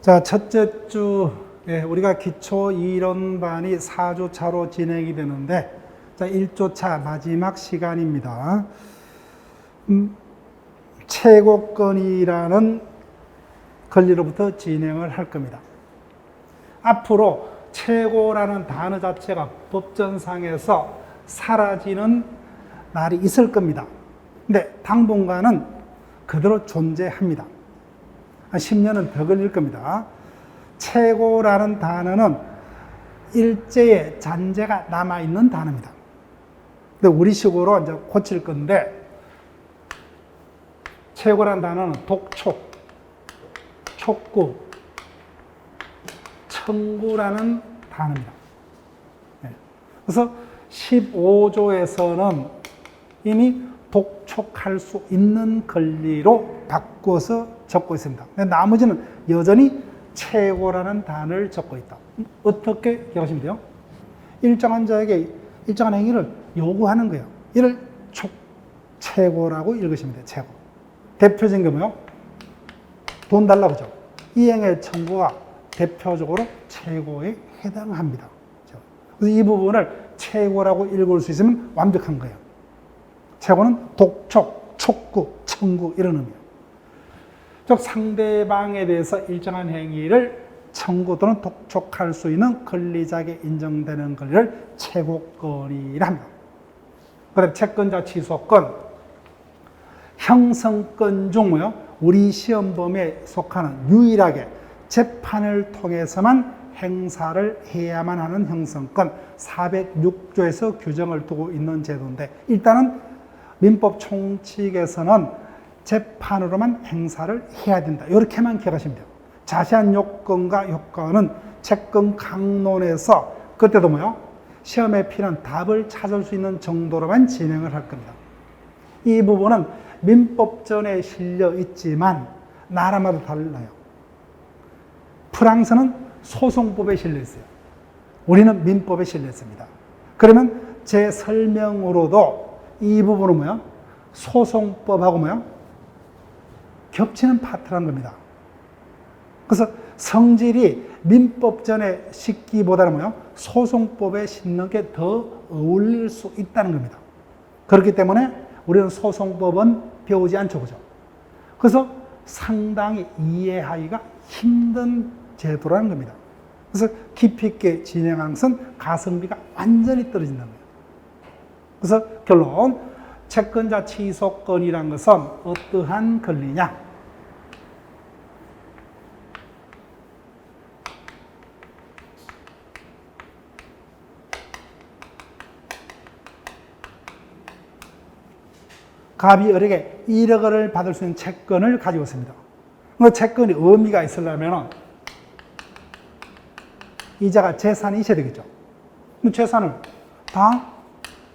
자, 첫째 주, 우리가 기초 이론반이 4주차로 진행이 되는데, 자, 1주차 마지막 시간입니다. 최고권이라는 권리로부터 진행을 할 겁니다. 앞으로 최고라는 단어 자체가 법전상에서 사라지는 날이 있을 겁니다. 근데 당분간은 그대로 존재합니다. 한 10년은 더 걸릴 겁니다. 최고라는 단어는 일제의 잔재가 남아있는 단어입니다. 근데 우리식으로 이제 고칠 건데, 최고라는 단어는 독촉, 촉구, 청구라는 단어입니다. 그래서 15조에서는 이미 독촉할 수 있는 권리로 바꿔서 적고 있습니다. 나머지는 여전히 최고라는 단어를 적고 있다. 어떻게 기억하시면 돼요? 일정한 자에게 일정한 행위를 요구하는 거예요. 이를 최고라고 읽으시면 돼요. 최고. 대표적인 게 뭐예요? 돈 달라고 하죠. 이 행위의 청구가 대표적으로 최고에 해당합니다. 그래서 이 부분을 최고라고 읽을 수 있으면 완벽한 거예요. 최고는 독촉, 촉구, 청구 이런 의미예요. 즉 상대방에 대해서 일정한 행위를 청구 또는 독촉할 수 있는 권리자에게 인정되는 권리를 최고권이라 합니다. 그다음 채권자 취소권, 형성권 중 뭐요? 우리 시험범위에 속하는 유일하게 재판을 통해서만 행사를 해야만 하는 형성권 406조에서 규정을 두고 있는 제도인데, 일단은 민법 총칙에서는 재판으로만 행사를 해야 된다. 이렇게만 기억하시면 돼요. 자세한 요건과 효과는 채권 강론에서 그때도 뭐요? 시험에 필요한 답을 찾을 수 있는 정도로만 진행을 할 겁니다. 이 부분은 민법전에 실려 있지만 나라마다 달라요. 프랑스는 소송법에 실려 있어요. 우리는 민법에 실려 있습니다. 그러면 제 설명으로도 이 부분은 뭐야? 소송법하고 뭐야? 겹치는 파트라는 겁니다. 그래서 성질이 민법전에 싣기보다는 뭐야? 소송법에 싣는 게 더 어울릴 수 있다는 겁니다. 그렇기 때문에 우리는 소송법은 배우지 않죠, 그죠? 그래서 상당히 이해하기가 힘든 제도라는 겁니다. 그래서 깊이 있게 진행하는 것은 가성비가 완전히 떨어진다는 거예요. 그래서 결론, 채권자 취소권이란 것은 어떠한 권리냐? 갑이 을에게 1억 원을 받을 수 있는 채권을 가지고 있습니다. 그 채권이 의미가 있으려면 이자가 재산이 있어야 되겠죠. 그 재산을 다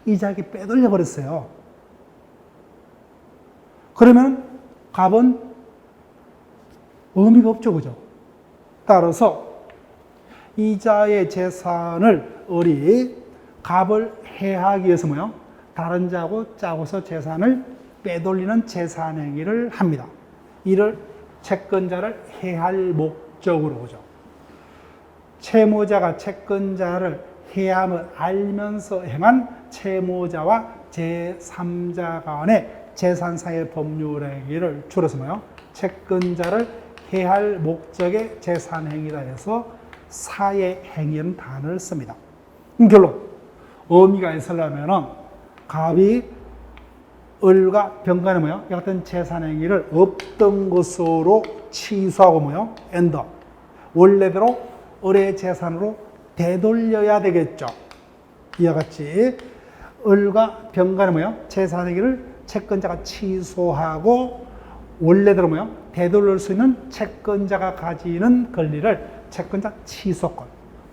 이자에게 빼돌려 버렸어요. 그러면 갑은 의미가 없죠, 그죠? 따라서 이자의 재산을 을이 갑을 해하기 위해서 뭐요? 다른 자하고 짜고서 재산을 빼돌리는 재산 행위를 합니다. 이를 채권자를 해할 목적으로 보죠. 채무자가 채권자를 해함을 알면서 행한 채무자와 제3자 간의 재산상의 법률 행위를 줄여서 뭐요? 채권자를 해할 목적의 재산 행위라 해서 사의 행위라는 단어를 씁니다. 결론, 의미가 있으려면 갑이 을과 병간에 뭐요? 이 같은 재산 행위를 없던 것으로 취소하고 뭐요? 엔더. 원래대로 을의 재산으로 되돌려야 되겠죠. 이와 같이 을과 병간에 뭐요? 재산 행위를 채권자가 취소하고 원래대로 뭐요? 되돌릴 수 있는 채권자가 가지는 권리를 채권자 취소권.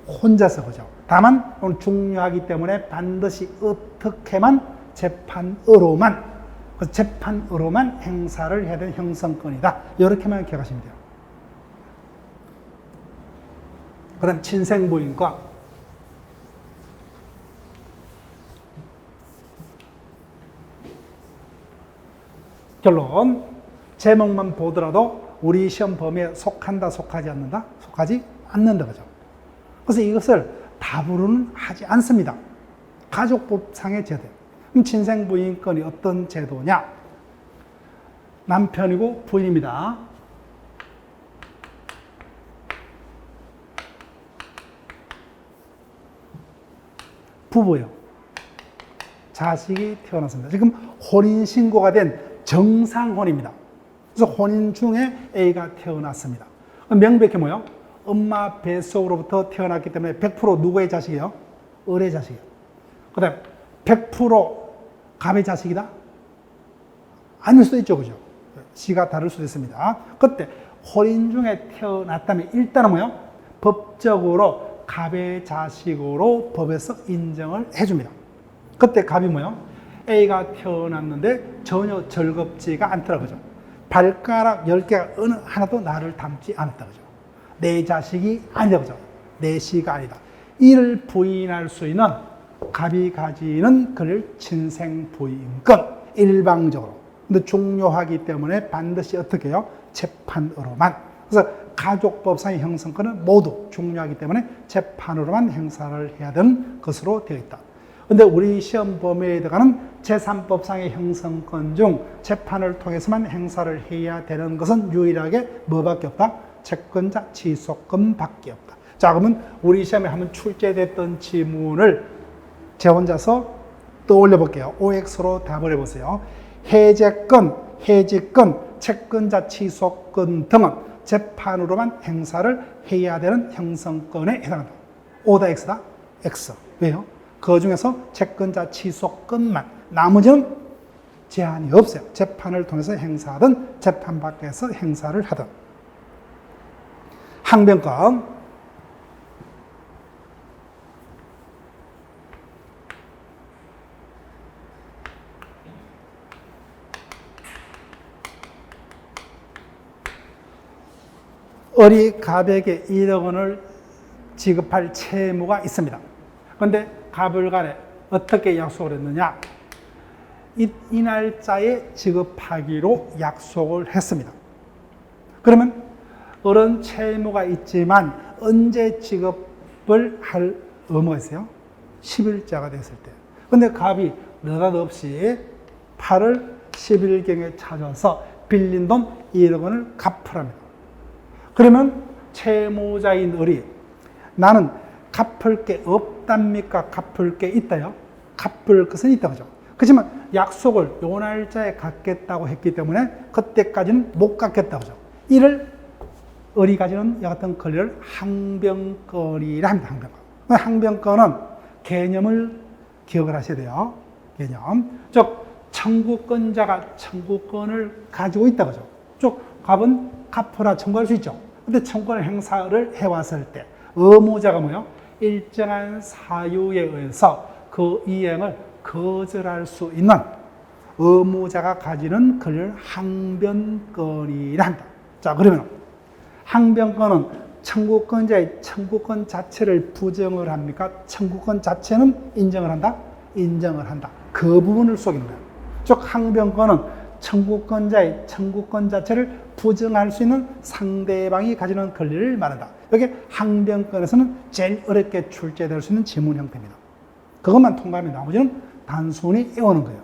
혼자서 그죠. 다만 오늘 중요하기 때문에 반드시 어떻게만 재판으로만 행사를 해야 되는 형성권이다. 이렇게만 기억하시면 돼요. 그 다음 친생부인과 결론, 제목만 보더라도 우리 시험 범위에 속한다, 속하지 않는다? 속하지 않는다, 그죠? 그래서 이것을 답으로는 하지 않습니다. 가족법상의 제도. 그럼 친생부인권이 어떤 제도냐? 남편이고 부인입니다. 부부요. 자식이 태어났습니다. 지금 혼인신고가 된 정상혼입니다. 그래서 혼인 중에 A가 태어났습니다. 명백히 뭐요? 엄마 뱃속으로부터 태어났기 때문에 100% 누구의 자식이에요? 을의 자식이에요. 그 다음 100% 갑의 자식이다? 아닐 수도 있죠. 그죠? 시가 다를 수도 있습니다. 그때 혼인 중에 태어났다면 일단은 뭐요? 법적으로 갑의 자식으로 법에서 인정을 해줍니다. 그때 갑이 뭐요? A가 태어났는데 전혀 즐겁지가 않더라. 그죠? 발가락 10개가 어느 하나도 나를 닮지 않았다. 그죠? 내 자식이 아니다. 그죠? 내 시가 아니다. 이를 부인할 수 있는 갑이 가지는 그를 친생부인권. 일방적으로. 근데 중요하기 때문에 반드시 어떻게 해요? 재판으로만. 그래서 가족법상의 형성권은 모두 중요하기 때문에 재판으로만 행사를 해야 되는 것으로 되어 있다. 근데 우리 시험 범위에 들어가는 제3법상의 형성권 중 재판을 통해서만 행사를 해야 되는 것은 유일하게 뭐밖에 없다? 채권자 취소권밖에 없다. 자, 그러면 우리 시험에 한번 출제됐던 지문을 제 혼자서 떠올려 볼게요. OX로 답을 해보세요. 해제권, 해지권, 채권자 취소권 등은 재판으로만 행사를 해야 되는 형성권에 해당한다. O다 X다? X. 왜요? 그 중에서 채권자 취소권만, 나머지는 제한이 없어요. 재판을 통해서 행사하든 재판 밖에서 행사를 하든. 항변권. 을이 갑에게 1억 원을 지급할 채무가 있습니다. 그런데 갑을 간에 어떻게 약속을 했느냐? 이 날짜에 지급하기로 약속을 했습니다. 그러면 을은 채무가 있지만 언제 지급을 할 의무가 있어요? 10일자가 됐을 때. 그런데 갑이 느닷없이 8월 10일경에 찾아서 빌린 돈 1억 원을 갚으랍니다. 그러면 채무자인 을이 나는 갚을 게 없답니까? 갚을 게 있다요? 갚을 것은 있다. 그죠? 그렇지만 약속을 요 날짜에 갚겠다고 했기 때문에 그때까지는 못 갚겠다. 그죠? 이를 을이 가지는 여하튼 권리를 항변권이라 합니다. 항변권. 항변권은 개념을 기억을 하셔야 돼요. 개념. 즉, 청구권자가 청구권을 가지고 있다. 그죠? 즉, 갑은 갚으라 청구할 수 있죠. 근데 청구권 행사를 해왔을 때 의무자가 뭐요? 일정한 사유에 의해서 그 이행을 거절할 수 있는 의무자가 가지는 권리를 항변권이라 한다. 자, 그러면 항변권은 청구권자의 청구권 자체를 부정을 합니까? 청구권 자체는 인정을 한다? 인정을 한다. 그 부분을 속이는 거예요. 즉, 항변권은 청구권자의 청구권 자체를 부정할 수 있는 상대방이 가지는 권리를 말한다. 여기 항변권에서는 제일 어렵게 출제될 수 있는 지문 형태입니다. 그것만 통과하면 나머지는 단순히 외우는 거예요.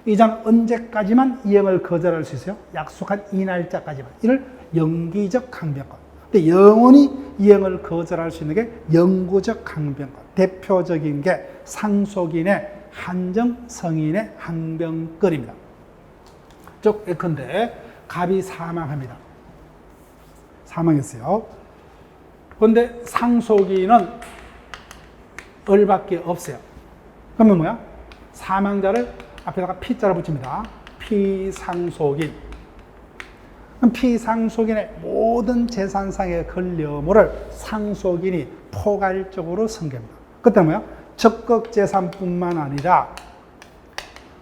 이 장 언제까지만 이행을 거절할 수 있어요? 약속한 이 날짜까지만. 이를 영기적 항변권. 근데 영원히 이행을 거절할 수 있는 게 영구적 항변권. 대표적인 게 상속인의 한정성인의 항변권입니다. 즉, 예컨대 갑이 사망합니다. 사망했어요. 그런데 상속인은 을밖에 없어요. 그러면 뭐야? 사망자를 앞에다가 피자를 붙입니다. 피상속인. 그럼 피상속인의 모든 재산상의 권리의무를 상속인이 포괄적으로 승계합니다. 그때는 뭐야? 적극재산뿐만 아니라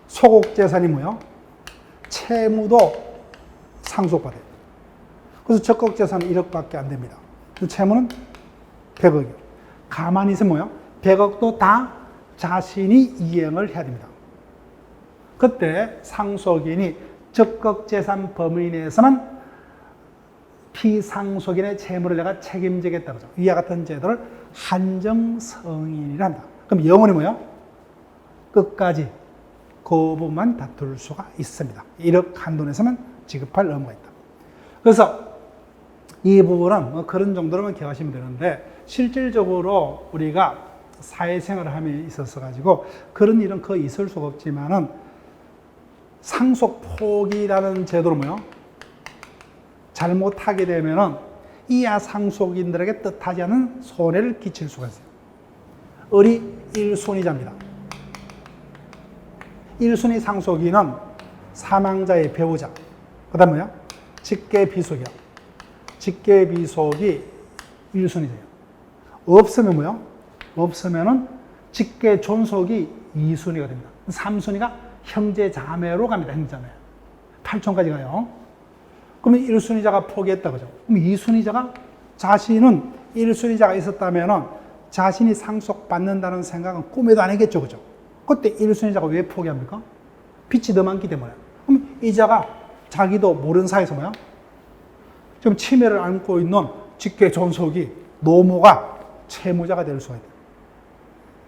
소극재산이 뭐야? 채무도 상속받아요. 그래서 적극재산은 1억밖에 안 됩니다. 채무는 100억이요. 가만히 있으면 뭐예요? 100억도 다 자신이 이행을 해야 됩니다. 그때 상속인이 적극재산 범위 내에서만 피상속인의 채무를 내가 책임지겠다. 그죠? 이와 같은 제도를 한정성인이란다. 그럼 영혼이 뭐예요? 끝까지 그 부분만 다툴 수가 있습니다. 1억 한돈에서만 지급할 의무가 있다. 그래서 이 부분은 뭐 그런 정도로만 기억하시면 되는데, 실질적으로 우리가 사회생활을 함에 있어서 가지고 그런 일은 거의 있을 수가 없지만은, 상속포기라는 제도로 뭐요? 잘못하게 되면은 이하 상속인들에게 뜻하지 않은 손해를 끼칠 수가 있어요. 을이 1순위자입니다. 1순위 상속인은 사망자의 배우자, 그 다음 뭐야? 직계비속이야. 직계비속이 1순위자예요. 없으면 뭐야? 없으면은 직계존속이 2순위가 됩니다. 3순위가 형제자매로 갑니다. 형제자매. 8촌까지 가요. 그러면 1순위자가 포기했다. 그죠? 그럼 2순위자가 자신은 1순위자가 있었다면은 자신이 상속받는다는 생각은 꿈에도 안 했겠죠. 그죠? 그때 1순위자가 왜 포기합니까? 빚이 더 많기 때문에. 그럼 이자가 자기도 모르는 사이에서 뭐야? 지금 치매를 앓고 있는 직계존속이 노모가 채무자가 될 수가 있다.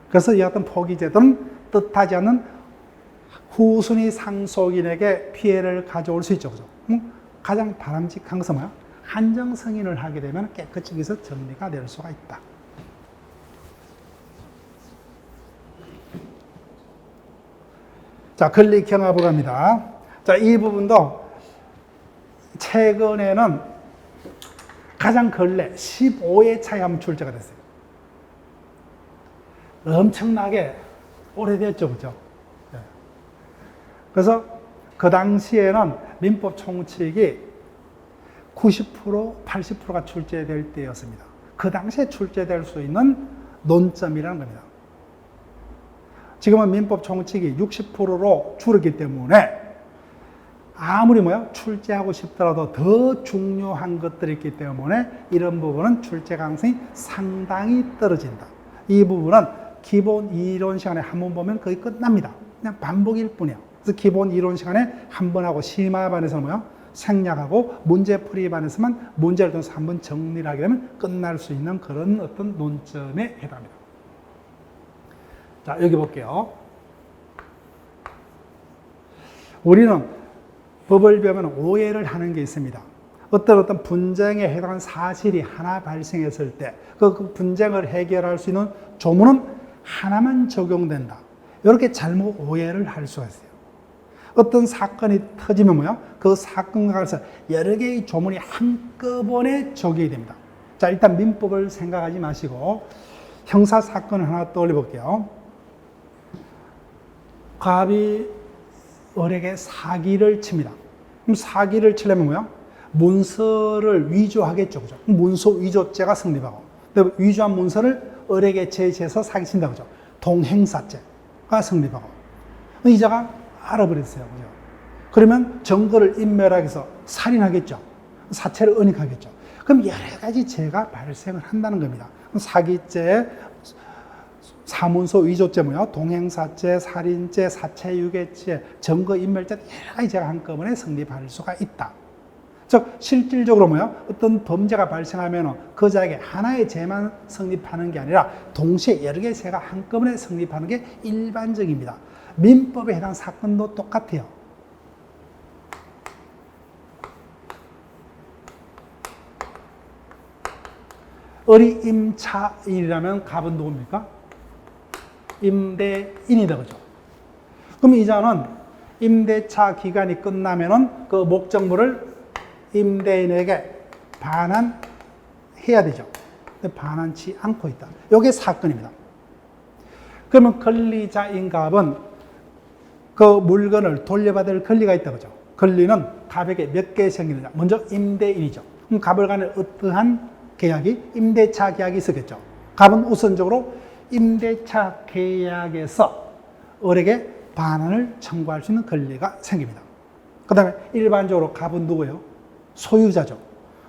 그래서 이 같은 포기제도는 뜻하지 않는 후순위 상속인에게 피해를 가져올 수 있죠. 그죠? 가장 바람직한 것은 뭐야? 한정승인을 하게 되면 깨끗이 여기서 정리가 될 수가 있다. 자, 권리경합으로 갑니다. 자, 이 부분도 최근에는 가장 근래 15회 차에 한번 출제가 됐어요. 엄청나게 오래됐죠, 그죠? 네. 그래서 그 당시에는 민법 총칙이 90%, 80%가 출제될 때였습니다. 그 당시에 출제될 수 있는 논점이라는 겁니다. 지금은 민법 총칙이 60%로 줄었기 때문에 아무리 뭐야? 출제하고 싶더라도 더 중요한 것들이 있기 때문에 이런 부분은 출제 가능성이 상당히 떨어진다. 이 부분은 기본 이론 시간에 한 번 보면 거의 끝납니다. 그냥 반복일 뿐이에요. 그래서 기본 이론 시간에 한 번 하고 심화반에서는 뭐야? 생략하고 문제풀이반에서만 문제를 통해서 한 번 정리를 하게 되면 끝날 수 있는 그런 어떤 논점에 해당합니다. 자, 여기 볼게요. 우리는 법을 배우면 오해를 하는 게 있습니다. 어떤 분쟁에 해당하는 사실이 하나 발생했을 때 그 분쟁을 해결할 수 있는 조문은 하나만 적용된다. 이렇게 잘못 오해를 할 수가 있어요. 어떤 사건이 터지면 뭐야? 그 사건과 관련해서 여러 개의 조문이 한꺼번에 적용이 됩니다. 자, 일단 민법을 생각하지 마시고 형사 사건을 하나 떠올려 볼게요. 갑이 을에게 사기를 칩니다. 그럼 사기를 치려면 뭐야? 문서를 위조하겠죠. 그죠? 문서 위조죄가 성립하고. 근데 위조한 문서를 을에게 제시해서 사기친다. 그죠? 동행사죄가 성립하고. 이자가 알아버렸어요. 그죠? 그러면 증거를 인멸하기 위해서 살인하겠죠. 사체를 은닉하겠죠. 그럼 여러 가지 죄가 발생을 한다는 겁니다. 사기죄, 사문서 위조죄 뭐야? 동행사죄, 살인죄, 사체유괴죄, 증거인멸죄 여러 가지 죄가 한꺼번에 성립할 수가 있다. 즉 실질적으로 뭐야? 어떤 범죄가 발생하면 그 자에게 하나의 죄만 성립하는 게 아니라 동시에 여러 개의 죄가 한꺼번에 성립하는 게 일반적입니다. 민법에 해당 사건도 똑같아요. 을이 임차인이라면 갑은 누굽니까? 임대인이다. 그죠? 그럼 이자는 임대차 기간이 끝나면은 그 목적물을 임대인에게 반환해야 되죠. 근데 반환치 않고 있다. 이게 사건입니다. 그러면 권리자인 갑은 그 물건을 돌려받을 권리가 있다. 그죠? 권리는 갑에게 몇 개 생기느냐. 먼저 임대인이죠. 그럼 갑을 간에 어떠한 계약이? 임대차 계약이 있었겠죠. 갑은 우선적으로 임대차 계약에서 을에게 반환을 청구할 수 있는 권리가 생깁니다. 그 다음에 일반적으로 갑은 누구예요? 소유자죠.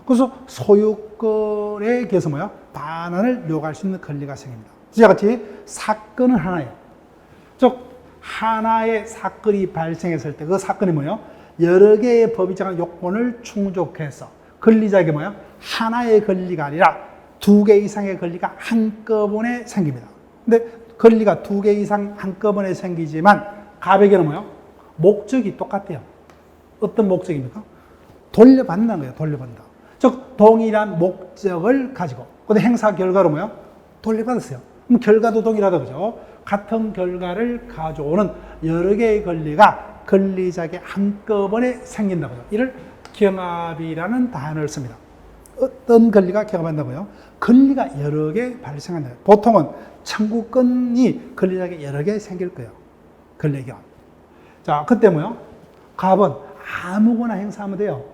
그래서 소유권에 의해서 뭐야? 반환을 요구할 수 있는 권리가 생깁니다. 이와 같이 사건은 하나예요. 즉 하나의 사건이 발생했을 때 그 사건이 뭐예요? 여러 개의 법이 정한 요건을 충족해서 권리자에게 뭐야? 하나의 권리가 아니라 두 개 이상의 권리가 한꺼번에 생깁니다. 근데 권리가 두 개 이상 한꺼번에 생기지만 갑에게는 뭐야? 목적이 똑같아요. 어떤 목적입니까? 돌려받는 거예요. 돌려받는다. 즉 동일한 목적을 가지고 근데 행사 결과로 뭐야? 돌려받았어요. 그럼 결과도 동일하다 그죠? 같은 결과를 가져오는 여러 개의 권리가 권리자에게 한꺼번에 생긴다고요. 이를 경합이라는 단어를 씁니다. 어떤 권리가 경합한다고요? 권리가 여러 개 발생한다. 보통은 청구권이 권리자에게 여러 개 생길 거예요. 권리 경합. 자, 그때 뭐요? 갑은 아무거나 행사하면 돼요.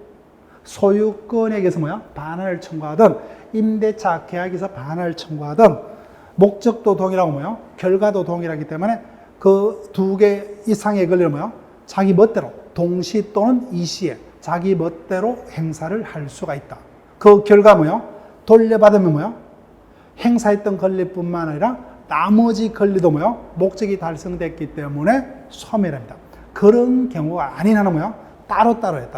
소유권에게서 뭐야? 반환을 청구하든 임대차 계약에서 반환을 청구하든 목적도 동일하고 뭐요? 결과도 동일하기 때문에 그 두 개 이상의 권리를 뭐요? 자기 멋대로 동시 또는 이시에 자기 멋대로 행사를 할 수가 있다. 그 결과 뭐요? 돌려받으면 뭐요? 행사했던 권리뿐만 아니라 나머지 권리도 뭐요? 목적이 달성됐기 때문에 소멸합니다. 그런 경우가 아닌 한은 뭐요? 따로따로예요.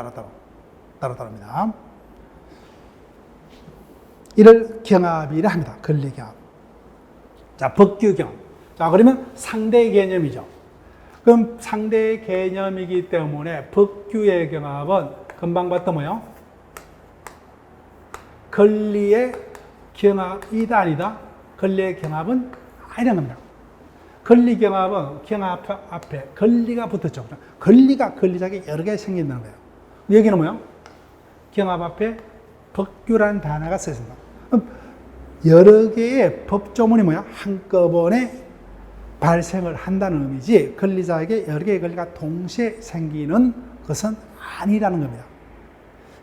따로따로입니다. 이를 경합이라 합니다. 권리경합. 자, 법규경합. 자, 그러면 상대 개념이죠. 그럼 상대 개념이기 때문에 법규의 경합은 금방 봤던 뭐요? 권리의 경합이다 아니다? 권리의 경합은 아니라는 겁니다. 권리 경합은 경합 앞에 권리가 붙었죠. 권리가 권리자에게 여러 개 생긴다는 거예요. 여기는 뭐요? 경합 앞에 법규라는 단어가 써 있습니다. 여러 개의 법조문이 뭐야? 한꺼번에 발생을 한다는 의미지 권리자에게 여러 개의 권리가 동시에 생기는 것은 아니라는 겁니다.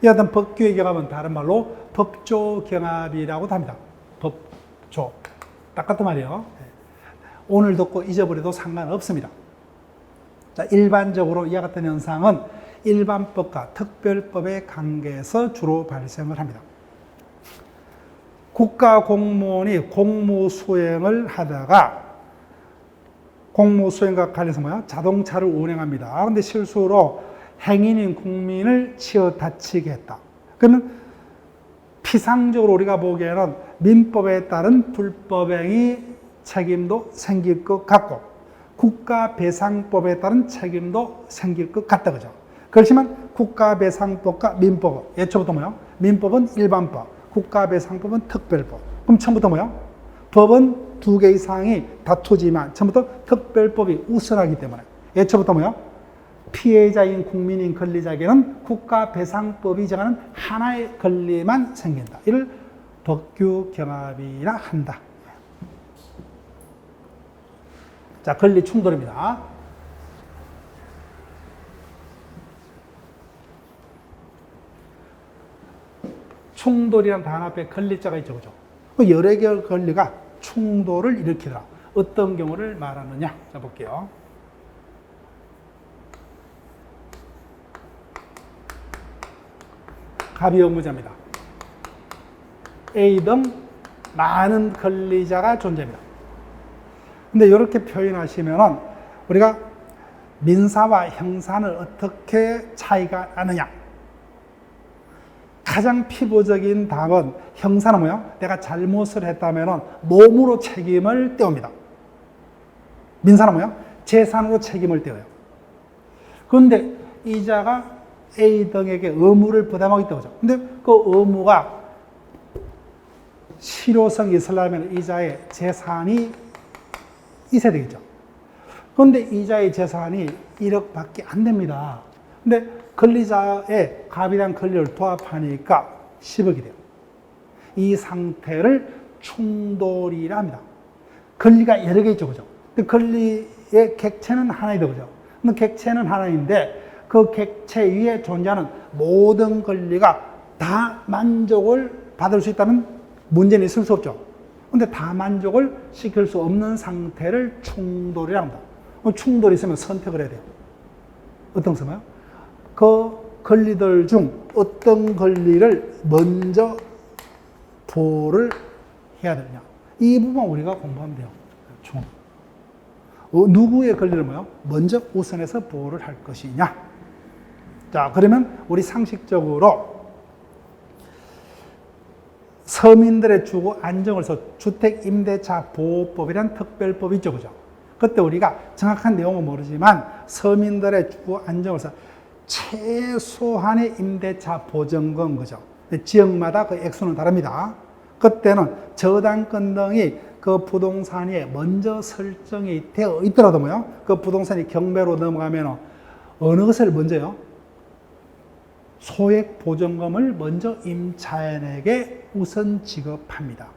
이 같은 법규의 경합은 다른 말로 법조 경합이라고도 합니다. 법조. 딱 같은 말이에요. 오늘 듣고 잊어버려도 상관없습니다. 자, 일반적으로 이와 같은 현상은 일반법과 특별법의 관계에서 주로 발생을 합니다. 국가 공무원이 공무 수행을 하다가 공무 수행과 관련해서 뭐야? 자동차를 운행합니다. 근데 실수로 행인인 국민을 치어 다치게 했다. 그러면 피상적으로 우리가 보기에는 민법에 따른 불법행위 책임도 생길 것 같고 국가배상법에 따른 책임도 생길 것 같다 그죠? 그렇지만 국가배상법과 민법은 예초부터 뭐요? 민법은 일반법, 국가배상법은 특별법. 그럼 처음부터 뭐요? 법은 두 개 이상이 다투지만 처음부터 특별법이 우선하기 때문에 예초부터 뭐요? 피해자인 국민인 권리자에게는 국가배상법이 정하는 하나의 권리만 생긴다. 이를 법규경합이라 한다. 자, 권리 충돌입니다. 충돌이라는 단어 앞에 권리자가 있죠, 그죠? 여러 개의 권리가 충돌을 일으키더라. 어떤 경우를 말하느냐? 자, 볼게요. 갑이 의무자입니다. A 등 많은 권리자가 존재합니다. 근데 이렇게 표현하시면은 우리가 민사와 형사는 어떻게 차이가 나느냐? 가장 피부적인 답은 형사는 뭐야? 내가 잘못을 했다면은 몸으로 책임을 떼옵니다. 민사는 뭐야? 재산으로 책임을 떼어요. 그런데 이자가 A 등에게 의무를 부담하고 있다고 하죠. 근데 그 의무가 실효성이 있으려면 이자의 재산이 있어야 되겠죠. 그런데 이자의 재산이 1억밖에 안 됩니다. 근데 권리자의 갑이란 권리를 도합하니까 10억이 돼요. 이 상태를 충돌이라 합니다. 권리가 여러 개 있죠, 그죠? 근데 권리의 객체는 하나이다, 그죠? 근데 객체는 하나인데 그 객체 위에 존재하는 모든 권리가 다 만족을 받을 수 있다면 문제는 있을 수 없죠. 근데 다 만족을 시킬 수 없는 상태를 충돌이라고 합니다. 충돌이 있으면 선택을 해야 돼요. 어떤 것이요? 그 권리들 중 어떤 권리를 먼저 보호를 해야 되느냐. 이 부분 우리가 공부하면 돼요. 누구의 권리를 뭐요? 먼저 우선해서 보호를 할 것이냐. 자, 그러면 우리 상식적으로 서민들의 주거 안정을 위해서 주택임대차 보호법이라는 특별법이 있죠. 그죠? 그때 우리가 정확한 내용은 모르지만 서민들의 주거 안정을 위해서 최소한의 임대차 보증금, 그죠? 지역마다 그 액수는 다릅니다. 그때는 저당권 등이 그 부동산에 먼저 설정이 되어 있더라도 뭐요? 그 부동산이 경매로 넘어가면 어느 것을 먼저요? 소액 보증금을 먼저 임차인에게 우선 지급합니다.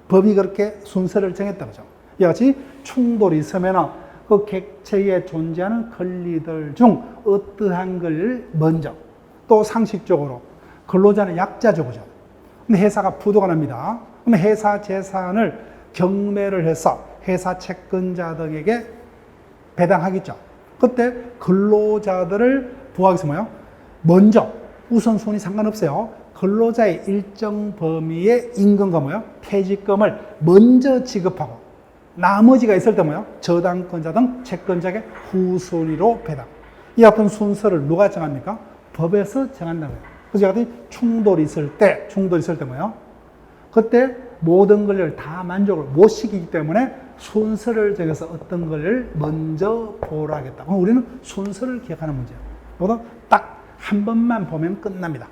법이 그렇게 순서를 정했다 그죠? 이와 같이 충돌이 있으면 그 객체에 존재하는 권리들 중 어떠한 걸 먼저, 또 상식적으로 근로자는 약자죠, 그죠? 근데 회사가 부도가 납니다. 그럼 회사 재산을 경매를 해서 회사 채권자 등에게 배당하겠죠. 그때 근로자들을 부하기위해서 뭐요? 먼저 우선순위 상관없어요. 근로자의 일정 범위의 임금과 뭐요? 퇴직금을 먼저 지급하고 나머지가 있을 때 뭐요? 저당권자 등 채권자에게 후순위로 배당. 이 같은 순서를 누가 정합니까? 법에서 정한다고요. 그래서 이 같은 충돌이 있을 때 뭐요? 그때 모든 권리를 다 만족을 못 시키기 때문에 순서를 정해서 어떤 권리를 먼저 보호를 하겠다. 그럼 우리는 순서를 기억하는 문제예요. 이것도 딱 한 번만 보면 끝납니다.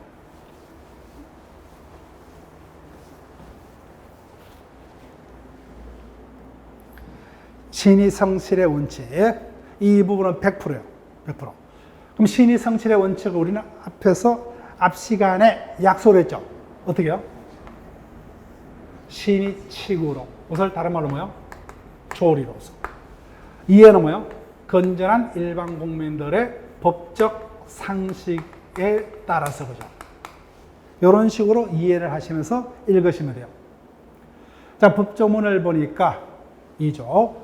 신의성실의 원칙. 이 부분은 100%예요. 100%. 그럼 신의성실의 원칙을 우리는 앞 시간에 약속을 했죠. 어떻게 해요? 신의칙으로. 그것을 다른 말로 뭐요? 조리로서. 이해는 뭐요? 건전한 일반 국민들의 법적 상식에 따라서 그죠. 이런 식으로 이해를 하시면서 읽으시면 돼요. 자, 법조문을 보니까 2조.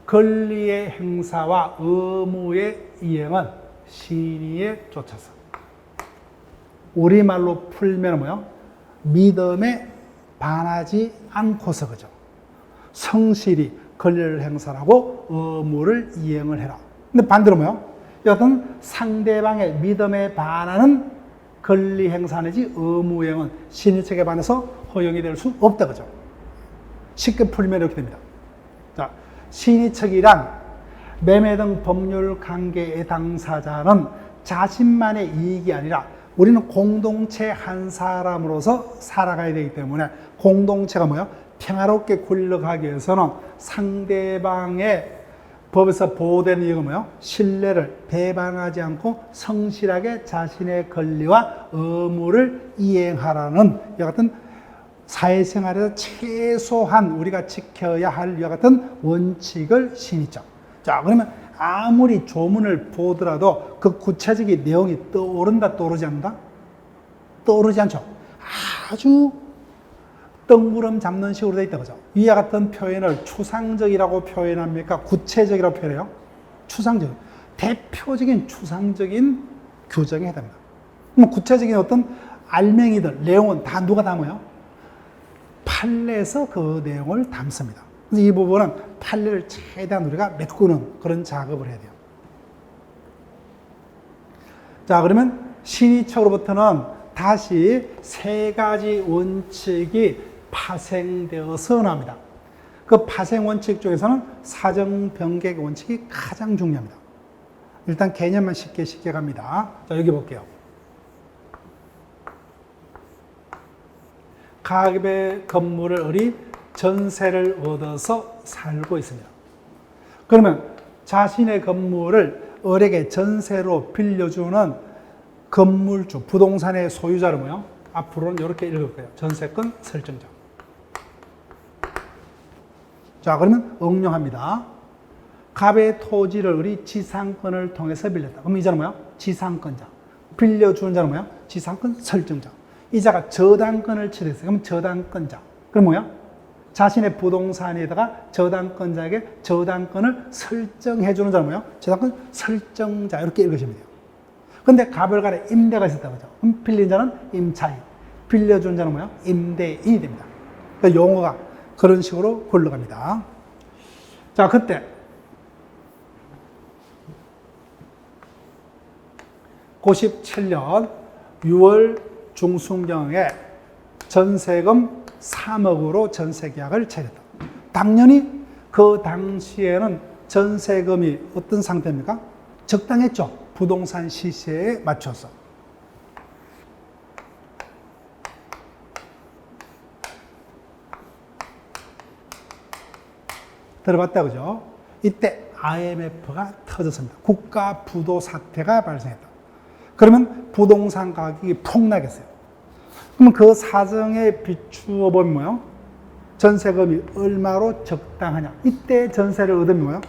권리의 행사와 의무의 이행은 신의에 쫓아서. 우리말로 풀면 뭐요? 믿음에 반하지 않고서 그죠. 성실히 권리를 행사하고 의무를 이행을 해라. 근데 반대로 뭐요? 여튼 상대방의 믿음에 반하는 권리 행사 내지 의무 이행은 신의책에 반해서 허용이 될 수 없다 그죠. 쉽게 풀면 이렇게 됩니다. 자, 신의책이란 매매 등 법률 관계의 당사자는 자신만의 이익이 아니라 우리는 공동체 한 사람으로서 살아가야 되기 때문에 공동체가 뭐예요? 평화롭게 굴러가기 위해서는 상대방의 법에서 보호되는 이유가 뭐예요? 신뢰를 배반하지 않고 성실하게 자신의 권리와 의무를 이행하라는 이와 같은 사회생활에서 최소한 우리가 지켜야 할 이와 같은 원칙을 신의죠. 자, 그러면 아무리 조문을 보더라도 그 구체적인 내용이 떠오르지 않는다? 떠오르지 않죠. 아주 뜬구름 잡는 식으로 되어 있다 그죠. 이와 같은 표현을 추상적이라고 표현합니까? 구체적이라고 표현해요? 추상적. 대표적인 추상적인 규정에 해당합니다. 그럼 구체적인 어떤 알맹이들, 내용은 다 누가 담아요? 판례에서 그 내용을 담습니다. 그래서 이 부분은 판례를 최대한 우리가 메꾸는 그런 작업을 해야 돼요. 자, 그러면 신의책으로부터는 다시 세 가지 원칙이 파생되어서 나옵니다. 그 파생 원칙 중에서는 사정 변객 원칙이 가장 중요합니다. 일단 개념만 쉽게 갑니다. 자, 여기 볼게요. 가압의 건물을 을이 전세를 얻어서 살고 있습니다. 그러면 자신의 건물을 을에게 전세로 빌려주는 건물주, 부동산의 소유자는 뭐요? 앞으로는 이렇게 읽을 거예요. 전세권 설정자. 자, 그러면 응용합니다. 갑의 토지를 을이 지상권을 통해서 빌렸다. 그럼 이 자는 뭐야? 지상권자. 빌려주는 자는 뭐야? 지상권 설정자. 이 자가 저당권을 취득했어요. 그럼 저당권자. 그럼 뭐야? 자신의 부동산에다가 저당권자에게 저당권을 설정해주는 자는 뭐야? 저당권 설정자. 이렇게 읽으시면 돼요. 근데 갑을 간에 임대가 있었다. 그죠? 그럼 빌린 자는 임차인. 빌려주는 자는 뭐야? 임대인이 됩니다. 그러니까 용어가 그런 식으로 굴러갑니다. 자, 그때 97년 6월 중순경에 전세금 3억으로 전세 계약을 체결했다. 당연히 그 당시에는 전세금이 어떤 상태입니까? 적당했죠. 부동산 시세에 맞춰서. 들어봤다, 그죠? 이때 IMF가 터졌습니다. 국가 부도 사태가 발생했다. 그러면 부동산 가격이 폭락했어요. 그러면 그 사정에 비추어 보면 뭐요? 전세금이 얼마로 적당하냐? 이때 전세를 얻으면 뭐요?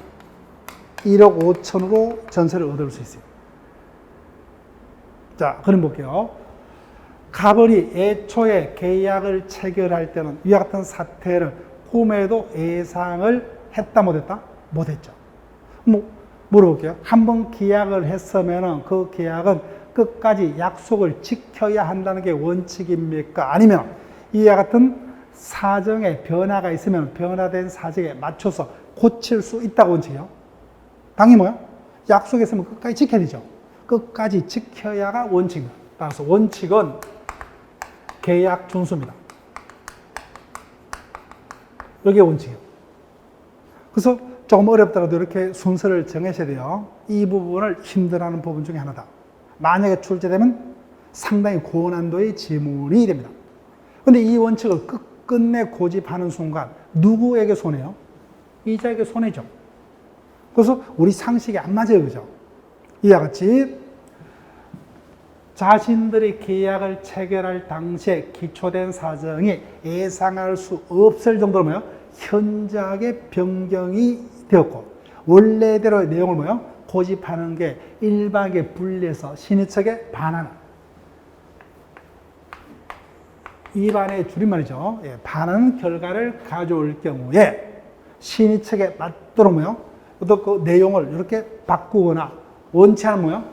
1억 5천으로 전세를 얻을 수 있어요. 자, 그럼 볼게요. 가벌이 애초에 계약을 체결할 때는 이와 같은 사태를 꿈에도 예상을 했다 못했다? 못했죠. 물어볼게요. 한번 계약을 했으면 그 계약은 끝까지 약속을 지켜야 한다는 게 원칙입니까? 아니면 이와 같은 사정에 변화가 있으면 변화된 사정에 맞춰서 고칠 수 있다고 원칙이요? 당연히 뭐요? 약속했으면 끝까지 지켜야 되죠. 끝까지 지켜야가 원칙입니다. 따라서 원칙은 계약 준수입니다. 이게 원칙이에요. 그래서 조금 어렵더라도 이렇게 순서를 정하셔야 돼요. 이 부분을 힘들어하는 부분 중에 하나다. 만약에 출제되면 상당히 고난도의 지문이 됩니다. 그런데 이 원칙을 끝끝내 고집하는 순간 누구에게 손해요? 이자에게 손해죠. 그래서 우리 상식이 안 맞아요. 그죠? 이와 같이 자신들이 계약을 체결할 당시에 기초된 사정이 예상할 수 없을 정도로 뭐요? 현저하게 변경이 되었고 원래대로의 내용을 뭐요? 고집하는 게 일박에 분리해서 신의측에 반하는 이 반의 줄임말이죠. 예, 반하는 결과를 가져올 경우에 신의측에 맞도록 뭐요? 또 그 내용을 이렇게 바꾸거나 원치 않은 뭐요?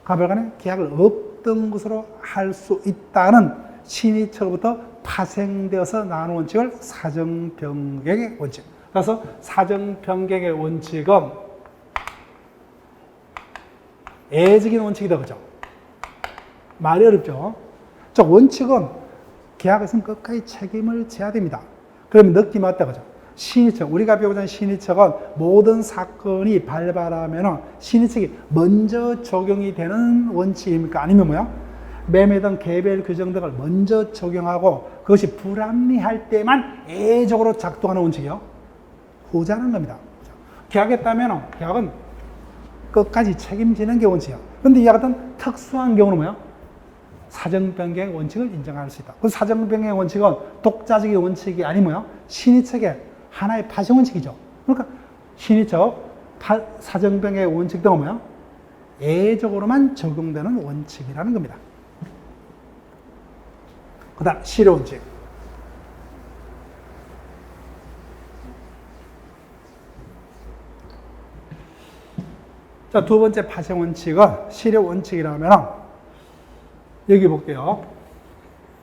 가별간에 계약을 없던 것으로 할 수 있다는 신의측으로부터 파생되어서 나오는 원칙을 사정변경의 원칙. 그래서 사정변경의 원칙은 애적인 원칙이다, 그죠? 말이 어렵죠? 저 원칙은 계약에서는 끝까지 책임을 져야 됩니다. 그러면 느낌이 왔다, 그죠? 신의측, 우리가 배우자 신의측은 모든 사건이 발발하면 신의측이 먼저 적용이 되는 원칙입니까? 아니면 뭐야? 매매 등 개별 규정 등을 먼저 적용하고 그것이 불합리할 때만 애적으로 작동하는 원칙이요. 후자는 겁니다. 계약했다면 계약은 끝까지 책임지는 게 원칙이야. 그런데 이와 같은 특수한 경우는 뭐야? 사정변경의 원칙을 인정할 수 있다. 그 사정변경의 원칙은 독자적인 원칙이 아니 뭐야? 신의측의 하나의 파생 원칙이죠. 그러니까 신의측, 사정변경의 원칙 등은 뭐야? 예적으로만 적용되는 원칙이라는 겁니다. 그 다음 실효 원칙. 자, 두 번째 파생 원칙은 실효 원칙이라면 여기 볼게요.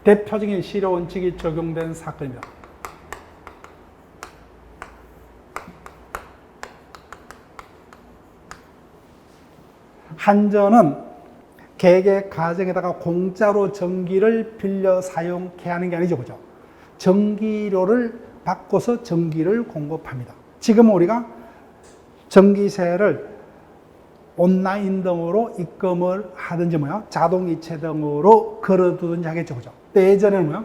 대표적인 실효 원칙이 적용된 사건입니다. 한전은 계획 과정에다가 공짜로 전기를 빌려 사용케 하는 게 아니죠, 그죠? 전기료를 바꿔서 전기를 공급합니다. 지금 우리가 전기세를 온라인 등으로 입금을 하든지 뭐야? 자동이체 등으로 걸어두든지 하겠죠, 그죠? 근데 예전에는 뭐야?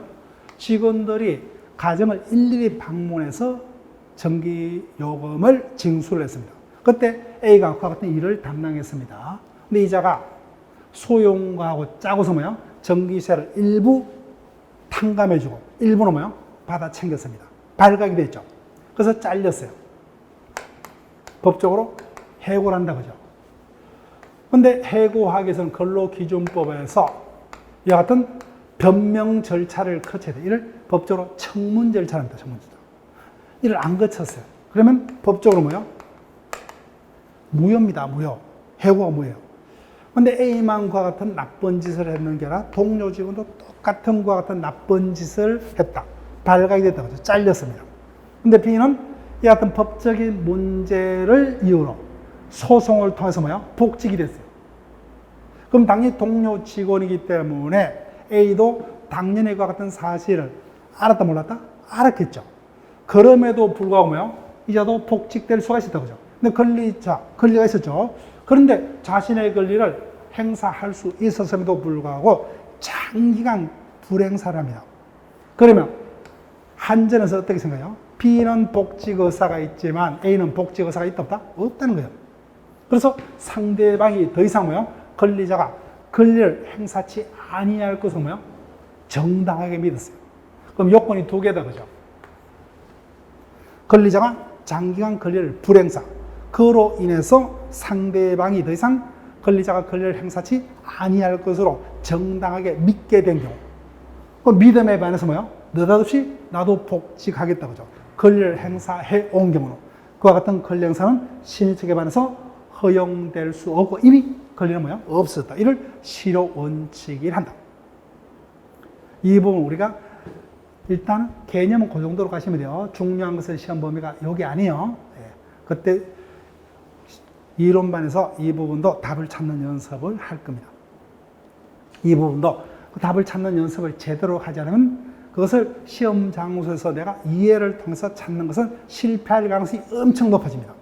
직원들이 가정을 일일이 방문해서 전기요금을 징수를 했습니다. 그때 A가 그와 같은 일을 담당했습니다. 근데 이자가 소용과하고 짜고서 뭐야? 전기세를 일부 탕감해주고 일부는 뭐야? 받아 챙겼습니다. 발각이 됐죠. 그래서 잘렸어요. 법적으로 해고를 한다, 그죠? 근데 해고하기 위해서는 근로기준법에서 이와 같은 변명 절차를 거쳐야 돼. 이를 법적으로 청문 절차랍니다. 청문 절차. 이를 안 거쳤어요. 그러면 법적으로 뭐요? 무효입니다. 무효. 해고가 무효예요. 근데 A만 그와 같은 나쁜 짓을 했는 게 아니라 동료 직원도 똑같은 그와 같은 나쁜 짓을 했다. 발각이 됐다. 그죠? 잘렸습니다. 근데 B는 이 같은 법적인 문제를 이유로 소송을 통해서 뭐야? 복직이 됐어요. 그럼 당연히 동료 직원이기 때문에 A도 당연히 그와 같은 사실을 알았다 몰랐다? 알았겠죠. 그럼에도 불구하고 뭐요? 이자도 복직될 수가 있었다 그죠. 근데 권리가 있었죠. 그런데 자신의 권리를 행사할 수 있었음에도 불구하고 장기간 불행사를 합니다. 그러면 한전에서 어떻게 생각해요? B는 복직 의사가 있지만 A는 복직 의사가 있다 없다? 없다는 거예요. 그래서 상대방이 더 이상 뭐요? 권리자가 권리를 행사치 아니할 것을 뭐요? 정당하게 믿었어요. 그럼 요건이 두 개다 그죠? 권리자가 장기간 권리를 불행사, 그로 인해서 상대방이 더 이상 권리자가 권리를 행사치 아니할 것으로 정당하게 믿게 된 경우, 그 믿음에 반해서 뭐요? 느닷없이 나도 복직하겠다 그죠? 권리를 행사해 온 경우는 그와 같은 권리 행사는 신의책에 반해서 허용될 수 없고 이미 권리는 뭐요? 없었다. 이를 실효 원칙이라 한다. 이 부분 우리가 일단 개념은 그 정도로 가시면 돼요. 중요한 것은 시험 범위가 여기 아니에요. 그때 이론반에서 이 부분도 답을 찾는 연습을 할 겁니다. 이 부분도 그 답을 찾는 연습을 제대로 하지 않으면 그것을 시험 장소에서 내가 이해를 통해서 찾는 것은 실패할 가능성이 엄청 높아집니다.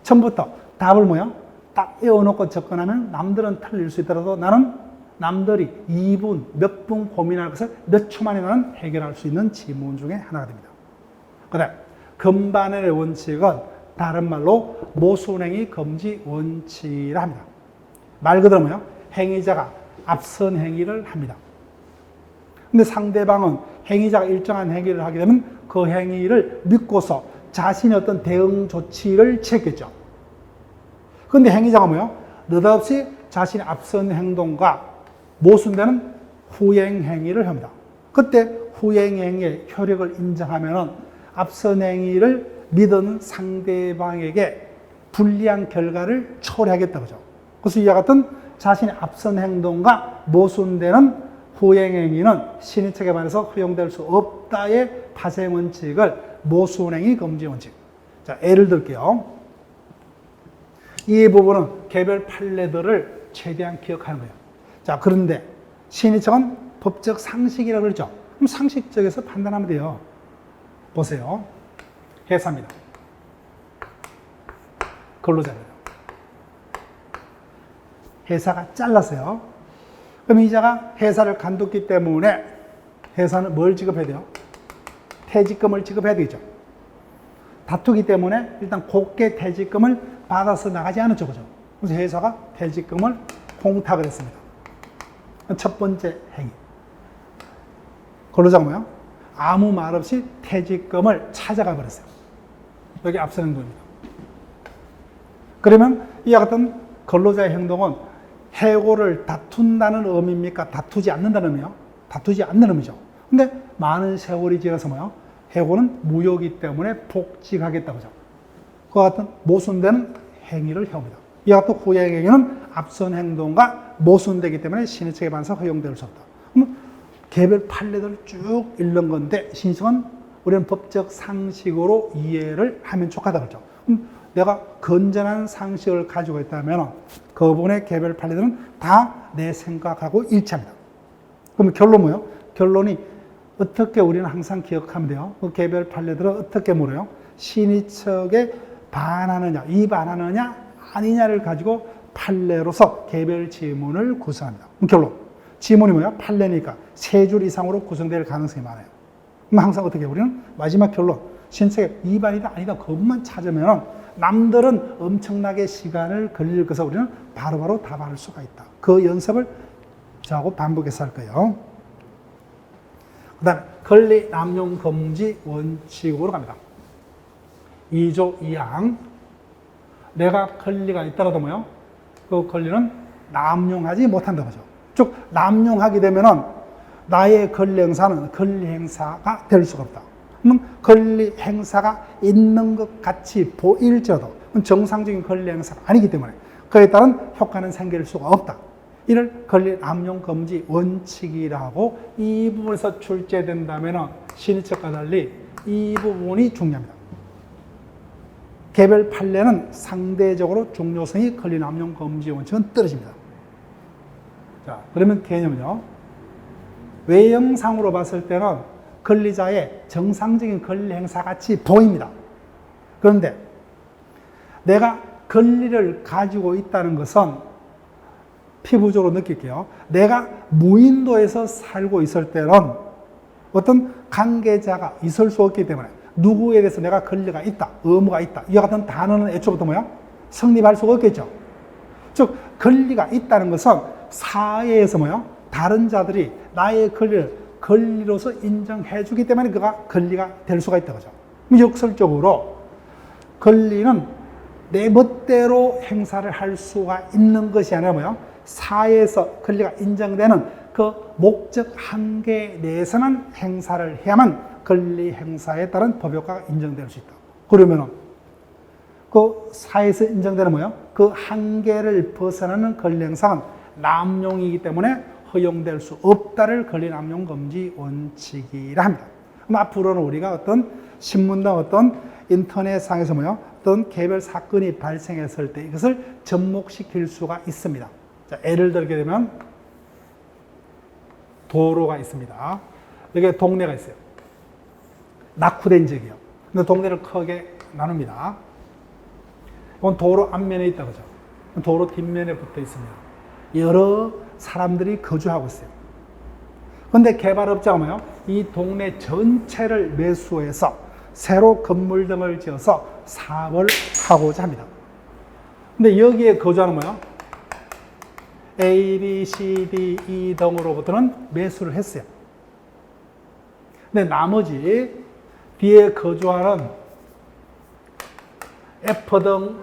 처음부터 답을 뭐야? 딱 외워놓고 접근하면 남들은 틀릴 수 있더라도 나는 남들이 2분, 몇 분 고민할 것을 몇 초 만에 나는 해결할 수 있는 지문 중에 하나가 됩니다. 그 다음, 금반의 원칙은 다른 말로 모순행위 금지 원칙이라 합니다. 말 그대로 뭐요? 행위자가 앞선 행위를 합니다. 근데 상대방은 행위자가 일정한 행위를 하게 되면 그 행위를 믿고서 자신의 어떤 대응 조치를 취했겠죠. 그런데 행위자가 뭐요? 느닷없이 자신의 앞선 행동과 모순되는 후행 행위를 합니다. 그때 후행 행위의 효력을 인정하면은 앞선 행위를 믿은 상대방에게 불리한 결과를 초래하겠다 그죠. 그래서 이와 같은 자신의 앞선 행동과 모순되는 후행 행위는 신의책에 반해서 허용될 수 없다의 파생 원칙을 모순행위 금지 원칙. 자, 예를 들게요. 이 부분은 개별 판례들을 최대한 기억하는 거예요. 자, 그런데 신의책은 법적 상식이라고 그러죠. 그럼 상식적에서 판단하면 돼요. 보세요. 회사입니다. 근로자입니다. 회사가 잘랐어요. 그럼 이자가 회사를 간뒀기 때문에 회사는 뭘 지급해야 돼요? 퇴직금을 지급해야 되겠죠. 다투기 때문에 일단 곱게 퇴직금을 받아서 나가지 않았죠. 그죠? 그래서 회사가 퇴직금을 공탁을 했습니다. 첫 번째 행위. 근로자가 뭐야? 아무 말 없이 퇴직금을 찾아가 버렸어요. 여기 앞선 행동입니다. 그러면 이와 같은 근로자의 행동은 해고를 다툰다는 의미입니까? 다투지 않는다는 의미요? 다투지 않는 의미죠. 근데 많은 세월이 지나서 뭐요? 해고는 무효이기 때문에 복직하겠다 그죠? 그와 같은 모순되는 행위를 해옵니다. 이와 같은 후행 행위는 앞선 행동과 모순되기 때문에 신의책에 반해서 허용될 수 없다. 그럼 개별 판례들을 쭉 읽는 건데 신의책은 우리는 법적 상식으로 이해를 하면 좋겠다 그러죠. 내가 건전한 상식을 가지고 있다면 그 부분의 개별 판례들은 다 내 생각하고 일치합니다. 그럼 결론 뭐예요? 결론이 어떻게 우리는 항상 기억하면 돼요? 그 개별 판례들은 어떻게 물어요? 신의책에 반하느냐, 위반하느냐, 아니냐를 가지고 판례로서 개별 지문을 구성합니다. 그럼 결론. 지문이 뭐야? 판례니까 3줄 이상으로 구성될 가능성이 많아요. 그럼 항상 어떻게 우리는 마지막 결론. 신의책에 위반이다, 아니다, 그것만 찾으면 남들은 엄청나게 시간을 걸릴 것을 우리는 바로바로 답할 수가 있다. 그 연습을 저하고 반복해서 할 거예요. 그 다음에 권리 남용 금지 원칙으로 갑니다. 2조 2항. 내가 권리가 있더라도 뭐요? 그 권리는 남용하지 못한다 거죠. 즉 남용하게 되면은 나의 권리 행사는 권리 행사가 될 수가 없다. 그럼 권리 행사가 있는 것 같이 보일지라도 정상적인 권리 행사가 아니기 때문에 그에 따른 효과는 생길 수가 없다. 이를 권리 남용 금지 원칙이라고 이 부분에서 출제된다면 신의책과 달리 이 부분이 중요합니다. 개별 판례는 상대적으로 중요성이 권리 남용 금지 원칙은 떨어집니다. 자, 그러면 개념은요. 외형상으로 봤을 때는 권리자의 정상적인 권리 행사 같이 보입니다. 그런데 내가 권리를 가지고 있다는 것은 피부적으로 느낄게요. 내가 무인도에서 살고 있을 때는 어떤 관계자가 있을 수 없기 때문에 누구에 대해서 내가 권리가 있다, 의무가 있다, 이와 같은 단어는 애초부터 뭐야? 성립할 수가 없겠죠. 즉, 권리가 있다는 것은 사회에서 뭐야? 다른 자들이 나의 권리를 권리로서 인정해 주기 때문에 그가 권리가 될 수가 있다. 그죠? 역설적으로 권리는 내 멋대로 행사를 할 수가 있는 것이 아니라 뭐야? 사회에서 권리가 인정되는 그 목적 한계 내에서는 행사를 해야만 권리 행사에 따른 법효과가 인정될 수 있다. 그러면은 그 사회에서 인정되는 뭐예요? 그 한계를 벗어나는 권리 행사는 남용이기 때문에 허용될 수 없다를 권리 남용 금지 원칙이라 합니다. 그럼 앞으로는 우리가 어떤 신문이나 어떤 인터넷상에서 뭐예요? 어떤 개별 사건이 발생했을 때 이것을 접목시킬 수가 있습니다. 자, 예를 들게 되면 도로가 있습니다. 여기 동네가 있어요. 낙후된 지역이에요. 근데 동네를 크게 나눕니다. 이건 도로 앞면에 있다 그죠? 도로 뒷면에 붙어 있습니다. 여러 사람들이 거주하고 있어요. 그런데 개발업자가 뭐예요? 이 동네 전체를 매수해서 새로 건물 등을 지어서 사업을 하고자 합니다. 근데 여기에 거주하는 뭐예요? A, B, C, D, E 등으로부터는 매수를 했어요. 근데 나머지 뒤에 거주하는 F 등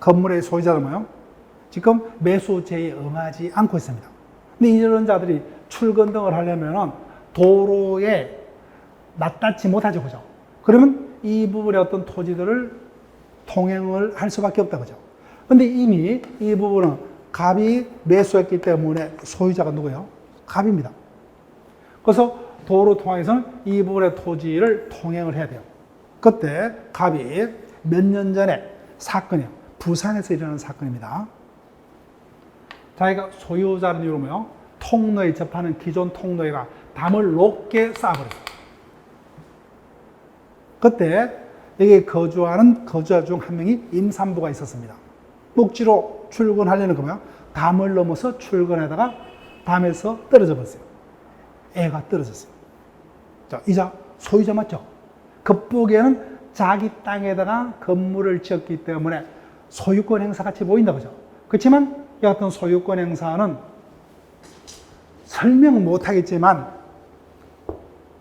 건물의 소유자는 뭐예요? 지금 매수 제의에 응하지 않고 있습니다. 근데 이런 자들이 출근 등을 하려면 도로에 낯닿지 못하죠. 그죠? 그러면 이 부분의 어떤 토지들을 통행을 할 수밖에 없다. 그죠? 근데 이미 이 부분은 갑이 매수했기 때문에 소유자가 누구예요? 갑입니다. 그래서 도로 통항에서는 이 부분의 토지를 통행을 해야 돼요. 그때 갑이 몇 년 전에 사건이에요. 부산에서 일어난 사건입니다. 자기가 소유자는 이유로 뭐예요? 통로에 접하는 기존 통로에가 담을 높게 쌓아버렸어요. 그때 여기 거주하는 거주자 중 한 명이 임산부가 있었습니다. 목지로 출근하려는 거 뭐야? 담을 넘어서 출근하다가 담에서 떨어져 버렸어요. 애가 떨어졌어요. 자, 이자 소유자 맞죠? 겉보기에는 자기 땅에다가 건물을 지었기 때문에 소유권 행사 같이 보인다 그죠? 그렇지만 이 같은 소유권 행사는 설명 못 하겠지만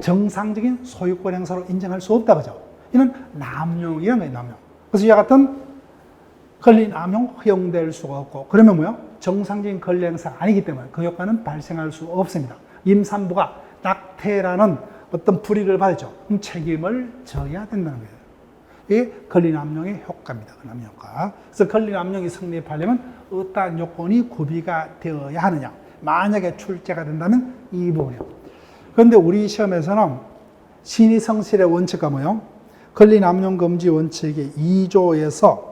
정상적인 소유권 행사로 인정할 수 없다 그죠? 이는 남용이라는 거예요, 남용. 그래서 이와 같은 권리 남용 허용될 수가 없고, 그러면 뭐요? 정상적인 권리 행사가 아니기 때문에 그 효과는 발생할 수 없습니다. 임산부가 낙태라는 어떤 불이익을 받았죠. 그럼 책임을 져야 된다는 거예요. 이게 권리 남용의 효과입니다. 남용 효과. 그래서 권리 남용이 성립하려면 어떠한 요건이 구비가 되어야 하느냐. 만약에 출제가 된다면 이 부분이에요. 그런데 우리 시험에서는 신의성실의 원칙과 뭐요? 권리 남용 금지 원칙의 2조에서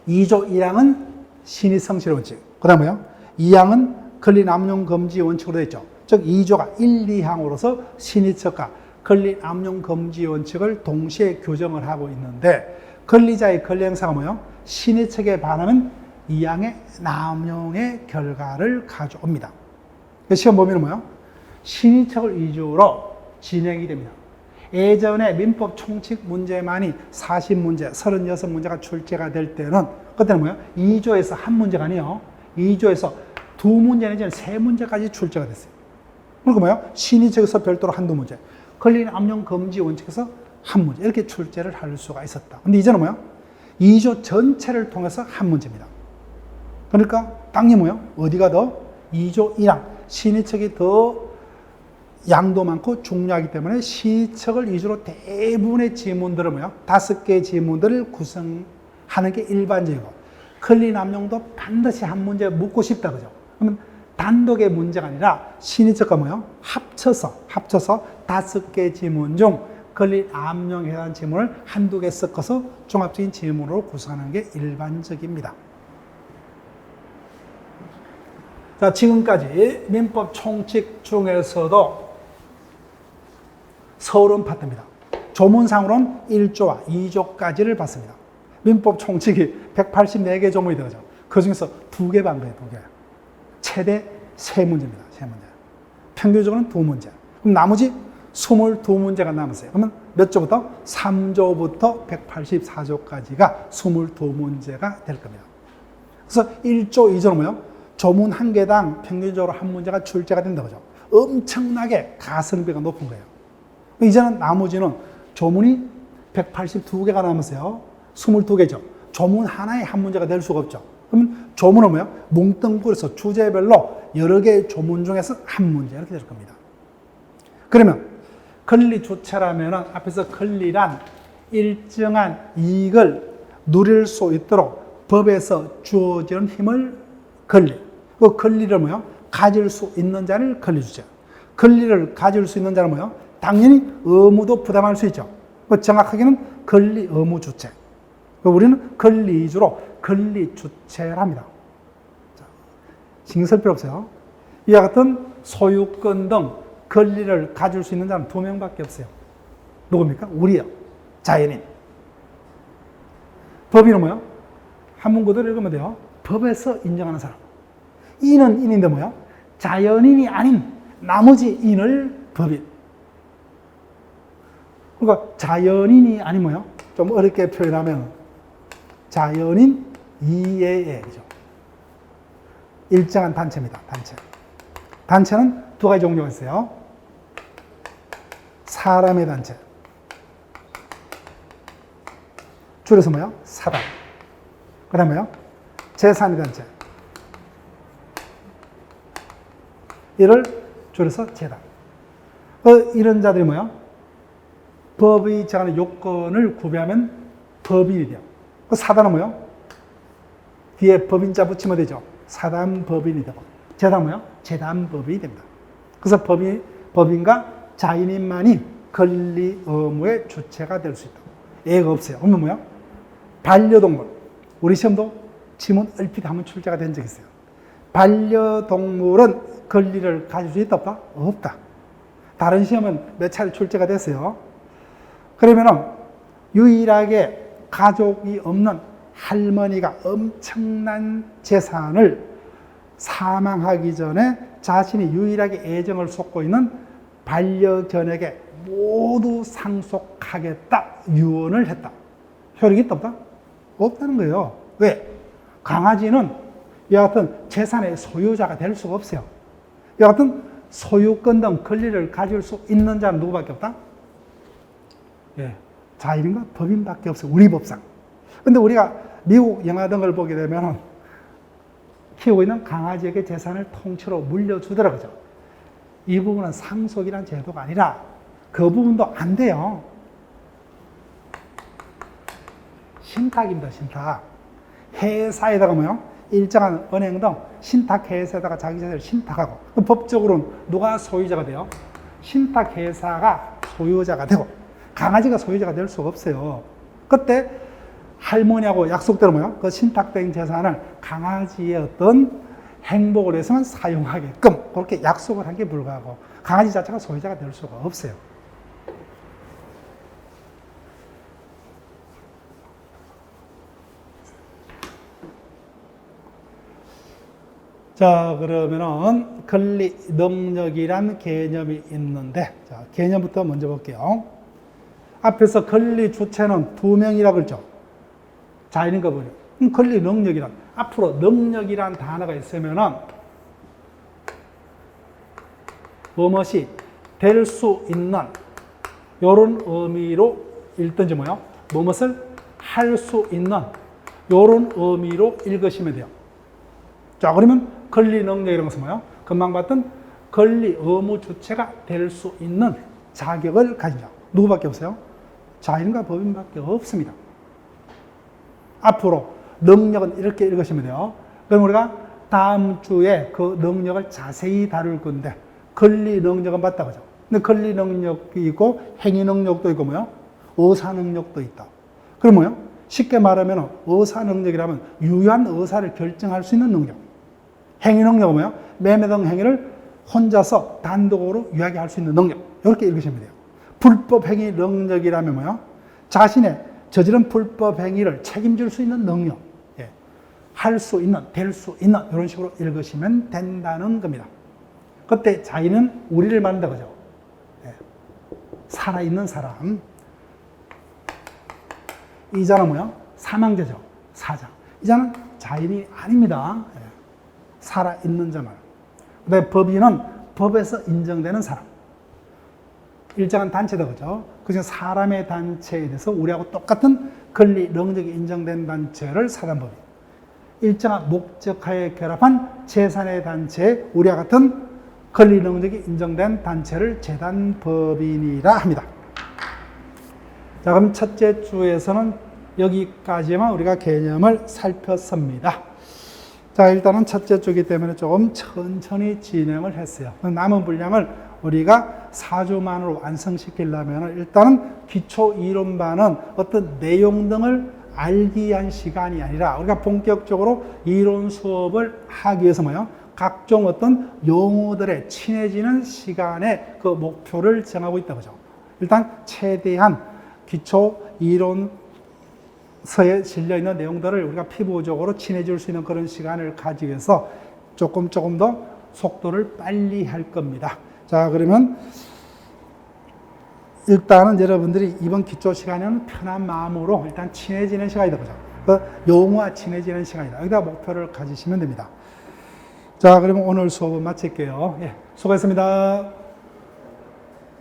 2조 1항은 신의성실의 원칙. 그 다음에 뭐요? 2항은 권리 남용 금지 원칙으로 되어 있죠. 즉 2조가 1, 2항으로서 신의처가 권리 남용 금지 원칙을 동시에 규정을 하고 있는데, 권리자의 권리 행사가 뭐요? 신의척에 반하면 2항의 남용의 결과를 가져옵니다. 시험 범위는 뭐요? 신의척을 위주로 진행이 됩니다. 예전에 민법 총칙 문제만이 40문제, 36문제가 출제가 될 때는 그때는 뭐예요? 2조에서 한 문제가 아니에요. 2조에서 2문제 내지는 3문제까지 출제가 됐어요. 그러니까 뭐예요? 신의척에서 별도로 한두 문제, 권리 남용 금지 원칙에서 한 문제 이렇게 출제를 할 수가 있었다. 근데 이제는 뭐예요? 2조 전체를 통해서 한 문제입니다. 그러니까 당연히 뭐예요? 어디가 더? 2조 1항 신의척이 더 양도 많고 중요하기 때문에 신의척을 위주로 대부분의 지문들을 뭐야? 5개의 지문들을 구성하는 게 일반적이고, 권리 남용도 반드시 한 문제 묻고 싶다 그죠? 그러면 단독의 문제가 아니라 신의척과 뭐요? 합쳐서 5개 지문 중 권리 남용에 대한 지문을 한두 개 섞어서 종합적인 지문으로 구성하는 게 일반적입니다. 자, 지금까지 민법 총칙 중에서도 서론 파트입니다. 조문상으로는 1조와 2조까지를 봤습니다. 민법 총칙이 184개 조문이 되죠. 그 중에서 2개 반배에 2개. 최대 3문제입니다. 3문제. 평균적으로는 2문제. 그럼 나머지 22문제가 남았어요. 그러면 몇 조부터? 3조부터 184조까지가 22문제가 될 겁니다. 그래서 1조, 2조는 뭐예요? 조문 한 개당 평균적으로 한 문제가 출제가 된다고 하죠. 엄청나게 가성비가 높은 거예요. 이제는 나머지는 조문이 182개가 남았어요. 22개죠. 조문 하나에 한 문제가 될 수가 없죠. 그럼 조문은 뭐예요? 뭉뚱그려서 주제별로 여러 개의 조문 중에서 한 문제 이렇게 될 겁니다. 그러면 권리주체라면 앞에서 권리란 일정한 이익을 누릴 수 있도록 법에서 주어지는 힘을 권리. 그 권리를 뭐예요? 가질 수 있는 자를 권리주체. 권리를 가질 수 있는 자는 뭐예요? 당연히 의무도 부담할 수 있죠. 정확하게는 권리 의무 주체. 우리는 권리 위주로 권리 주체를 합니다. 신경 쓸 필요 없어요. 이와 같은 소유권 등 권리를 가질 수 있는 자는 2명밖에 없어요. 누굽니까? 우리요. 자연인. 법인은 뭐예요? 한문 그대로 읽으면 돼요. 법에서 인정하는 사람. 인은 인인데 뭐예요? 자연인이 아닌 나머지 인을 법인. 그러니까 자연인이 아닌 뭐예요? 좀 어렵게 표현하면 자연인 이외의 일정한 단체입니다. 단체. 단체는 2가지 종류가 있어요. 사람의 단체. 줄여서 뭐예요? 사단. 그 다음에 뭐예요? 재산의 단체. 이를 줄여서 재단. 이런 자들이 뭐예요? 법이 정하는 요건을 구비하면 법인이 돼요. 사단은 뭐예요? 뒤에 법인자 붙이면 되죠. 사단 법인이 되고. 재단 뭐예요? 재단 법인이 됩니다. 그래서 법인과 자연인만이 권리 의무의 주체가 될 수 있다. 예가 없어요. 그러면 뭐예요? 반려동물. 우리 시험도 지문 얼핏 한번 출제가 된 적이 있어요. 반려동물은 권리를 가질 수 있다 없다? 없다. 다른 시험은 몇 차례 출제가 됐어요. 그러면은 유일하게 가족이 없는 할머니가 엄청난 재산을 사망하기 전에 자신이 유일하게 애정을 쏟고 있는 반려견에게 모두 상속하겠다 유언을 했다. 효력이 있다 없다? 없다는 거예요. 왜? 강아지는 이와 같은 재산의 소유자가 될 수가 없어요. 이와 같은 소유권 등 권리를 가질 수 있는 자는 누구밖에 없다? 예, 자연인과 법인밖에 없어요. 우리 법상. 근데 우리가 미국 영화 등 걸 보게 되면 키우고 있는 강아지에게 재산을 통째로 물려주더라고요. 이 부분은 상속이란 제도가 아니라 그 부분도 안 돼요. 신탁입니다. 신탁. 회사에다가 뭐요? 일정한 은행 등 신탁회사에다가 자기 재산을 신탁하고 법적으로는 누가 소유자가 돼요? 신탁회사가 소유자가 되고 강아지가 소유자가 될 수가 없어요. 그때 할머니하고 약속대로 뭐요? 그 신탁된 재산을 강아지의 어떤 행복을 위해서만 사용하게끔 그렇게 약속을 한 게 불구하고 강아지 자체가 소유자가 될 수가 없어요. 자, 그러면은 권리 능력이란 개념이 있는데, 자, 개념부터 먼저 볼게요. 앞에서 권리 주체는 2명이라고 그랬죠. 자연인과 법인. 권리 능력이란, 앞으로 능력이란 단어가 있으면은 무엇이 될 수 있는 요런 의미로 읽든지 뭐요? 무엇을 할 수 있는 요런 의미로 읽으시면 돼요. 자, 그러면 권리 능력이라는 것은 뭐예요? 금방 봤던 권리 의무 주체가 될 수 있는 자격을 가진 자. 누구밖에 없어요? 자연인과 법인밖에 없습니다. 앞으로 능력은 이렇게 읽으시면 돼요. 그럼 우리가 다음 주에 그 능력을 자세히 다룰 건데 권리 능력은 맞다고 하죠. 근데 권리 능력이 있고 행위 능력도 있고 뭐요? 의사 능력도 있다. 그럼 뭐요? 쉽게 말하면 의사 능력이라면 유효한 의사를 결정할 수 있는 능력. 행위 능력은 뭐예요? 매매 등 행위를 혼자서 단독으로 이야기할 수 있는 능력. 이렇게 읽으시면 돼요. 불법 행위 능력이라면 뭐예요? 자신의 저지른 불법 행위를 책임질 수 있는 능력. 예. 할 수 있는, 될 수 있는 이런 식으로 읽으시면 된다는 겁니다. 그때 자인은 우리를 말한다 그죠? 예. 살아있는 사람. 이자는 뭐예요? 사망자죠. 사자. 이자는 자인이 아닙니다. 예. 살아있는 자만. 그다음에 법인은 법에서 인정되는 사람. 일정한 단체다 그죠? 그래서 사람의 단체에 대해서 우리하고 똑같은 권리 능력이 인정된 단체를 사단법인. 일정한 목적하에 결합한 재산의 단체에 우리와 같은 권리 능력이 인정된 단체를 재단법인이라 합니다. 자, 그럼 첫째 주에서는 여기까지만 우리가 개념을 살폈습니다. 자, 일단은 첫째 주이기 때문에 조금 천천히 진행을 했어요. 남은 분량을 우리가 4주만으로 완성시키려면 일단은 기초 이론반은 어떤 내용 등을 알기 위한 시간이 아니라 우리가 본격적으로 이론 수업을 하기 위해서 뭐예요? 각종 어떤 용어들에 친해지는 시간의 그 목표를 정하고 있다 그죠? 일단 최대한 기초 이론서에 실려있는 내용들을 우리가 피부적으로 친해질 수 있는 그런 시간을 가지기 위해서 조금 더 속도를 빨리 할 겁니다. 자, 그러면 일단은 여러분들이 이번 기초 시간에는 편한 마음으로 일단 친해지는 시간이다 그죠? 그 용어와 친해지는 시간이다. 여기다 목표를 가지시면 됩니다. 자, 그러면 오늘 수업은 마칠게요. 예, 수고했습니다.